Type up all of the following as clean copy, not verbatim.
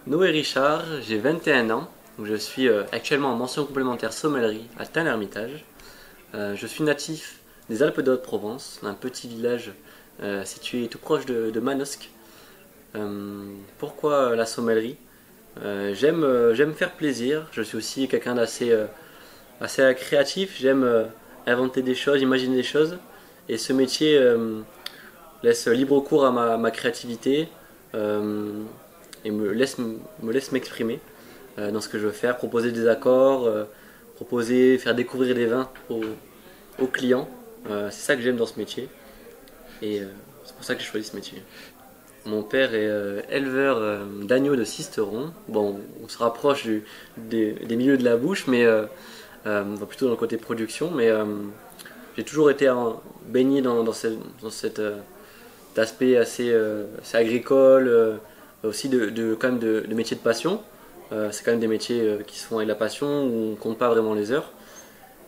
Noé Richard, j'ai 21 ans, je suis actuellement en mention complémentaire sommellerie à Tain-l'Hermitage. Je suis natif des Alpes de Haute-Provence, d'un petit village situé tout proche de Manosque. Pourquoi la sommellerie? J'aime faire plaisir, je suis aussi quelqu'un assez créatif, j'aime inventer des choses, imaginer des choses, et ce métier laisse libre cours à ma créativité et me laisse m'exprimer dans ce que je veux faire, proposer des accords, faire découvrir des vins aux clients. C'est ça que j'aime dans ce métier et c'est pour ça que j'ai choisi ce métier. Mon père est éleveur d'agneaux de Sisteron. Bon, on se rapproche des milieux de la bouche, mais plutôt dans le côté production. Mais j'ai toujours été baigné dans cet aspect assez agricole, aussi quand même de métiers de passion. C'est quand même des métiers qui se font avec la passion, où on ne compte pas vraiment les heures.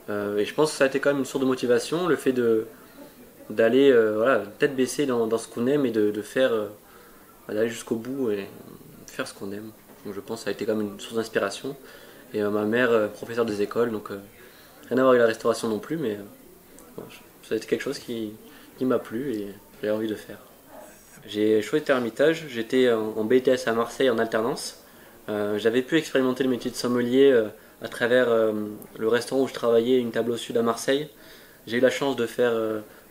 Et je pense que ça a été quand même une source de motivation, le fait d'aller voilà, tête baissée dans ce qu'on aime et de faire d'aller jusqu'au bout et faire ce qu'on aime. Donc je pense que ça a été quand même une source d'inspiration. Et ma mère, professeure des écoles, donc rien à voir avec la restauration non plus, mais bon, ça a été quelque chose qui m'a plu et j'ai envie de faire. J'ai choisi Hermitage, j'étais en BTS à Marseille en alternance. J'avais pu expérimenter le métier de sommelier à travers le restaurant où je travaillais, une table au sud à Marseille. J'ai eu la chance de faire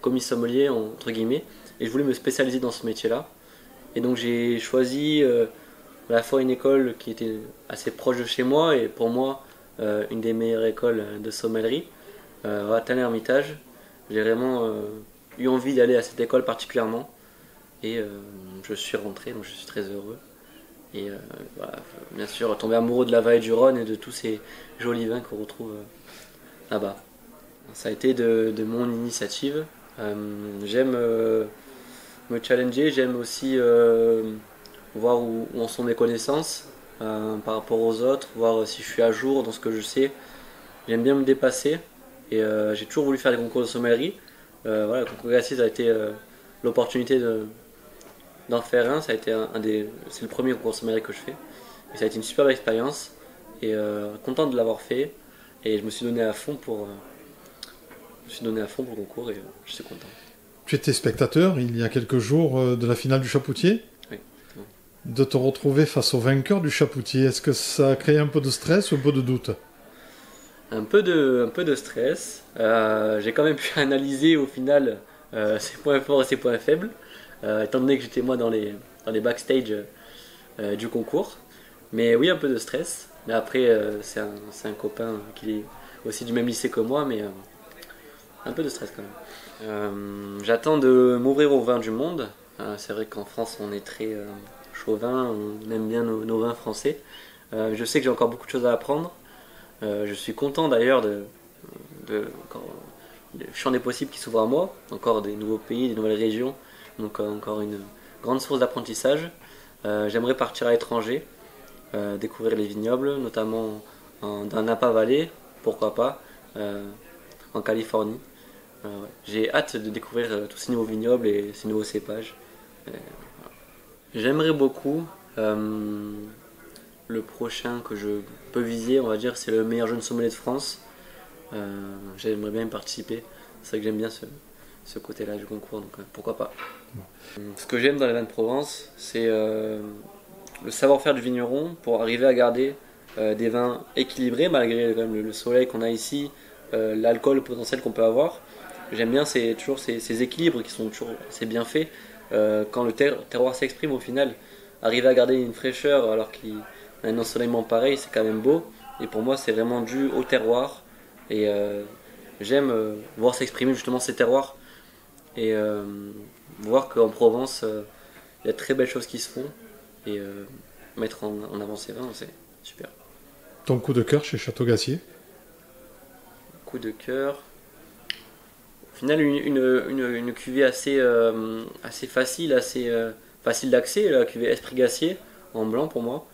commis sommelier, entre guillemets, et je voulais me spécialiser dans ce métier-là. Et donc j'ai choisi à la fois une école qui était assez proche de chez moi et pour moi une des meilleures écoles de sommellerie, à Tain-l'Hermitage. J'ai vraiment eu envie d'aller à cette école particulièrement et je suis rentré, donc je suis très heureux. Et voilà, bien sûr tomber amoureux de la vallée du Rhône et de tous ces jolis vins qu'on retrouve là-bas. Ça a été de mon initiative. J'aime me challenger, j'aime aussi voir où en sont mes connaissances par rapport aux autres, voir si je suis à jour dans ce que je sais. J'aime bien me dépasser et j'ai toujours voulu faire des concours de sommellerie. Voilà, le concours Gassier, ça a été l'opportunité d'en faire un. Ça a été c'est le premier concours de sommellerie que je fais. Et ça a été une superbe expérience et content de l'avoir fait. Et je me suis donné à fond pour le concours et je suis content. Tu étais spectateur il y a quelques jours de la finale du Chapoutier. Oui. De te retrouver face au vainqueur du Chapoutier, est-ce que ça a créé un peu de stress ou un peu de doute? Un peu de stress. J'ai quand même pu analyser au final ses points forts et ses points faibles, étant donné que j'étais moi dans les backstage du concours. Mais oui, un peu de stress. Mais après, c'est un copain qui est aussi du même lycée que moi, mais un peu de stress quand même. J'attends de m'ouvrir au vin du monde. C'est vrai qu'en France, on est très chauvin, on aime bien nos vins français. Je sais que j'ai encore beaucoup de choses à apprendre. Je suis content d'ailleurs le champ des possibles qui s'ouvre à moi, encore des nouveaux pays, des nouvelles régions, donc encore une grande source d'apprentissage. J'aimerais partir à l'étranger, découvrir les vignobles, notamment dans Napa Valley, pourquoi pas, en Californie. Ouais. J'ai hâte de découvrir tous ces nouveaux vignobles et ces nouveaux cépages. Voilà. J'aimerais beaucoup. Le prochain que je peux viser, on va dire, c'est le meilleur jeune sommelier de France. J'aimerais bien y participer. C'est vrai que j'aime bien ce côté-là du concours, donc pourquoi pas. Ce que j'aime dans les vins de Provence, c'est le savoir-faire du vigneron pour arriver à garder des vins équilibrés malgré quand même, le soleil qu'on a ici, l'alcool potentiel qu'on peut avoir. J'aime bien toujours ces équilibres qui sont toujours assez bien faits. Quand le terroir s'exprime au final, arriver à garder une fraîcheur alors qu'il un ensoleillement pareil, c'est quand même beau. Et pour moi, c'est vraiment dû au terroir. Et j'aime voir s'exprimer justement ces terroirs. Et voir qu'en Provence, il y a de très belles choses qui se font. Et mettre en avant ces vins, c'est super. Ton coup de cœur chez Château Gassier? Coup de cœur. Au final, une cuvée assez facile, facile d'accès, la cuvée Esprit Gassier, en blanc pour moi.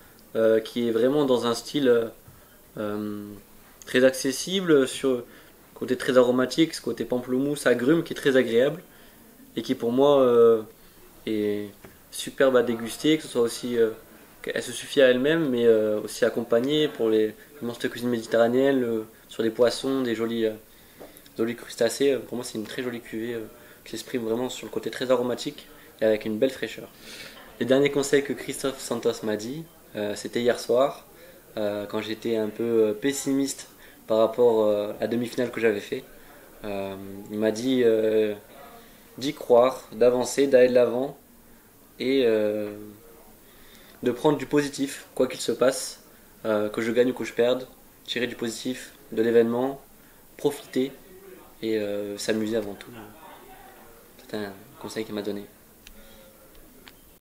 Qui est vraiment dans un style très accessible, sur côté très aromatique, ce côté pamplemousse, agrumes, qui est très agréable et qui pour moi est superbe à déguster, que ce soit aussi qu'elle se suffit à elle-même, mais aussi accompagnée pour les monstres de cuisine méditerranéenne, sur des poissons, des jolis crustacés. Pour moi, c'est une très jolie cuvée qui s'exprime vraiment sur le côté très aromatique et avec une belle fraîcheur. Les derniers conseils que Christophe Santos m'a dit, c'était hier soir, quand j'étais un peu pessimiste par rapport à la demi-finale que j'avais fait. Il m'a dit d'y croire, d'avancer, d'aller de l'avant et de prendre du positif, quoi qu'il se passe, que je gagne ou que je perde, tirer du positif de l'événement, profiter et s'amuser avant tout. C'est un conseil qu'il m'a donné.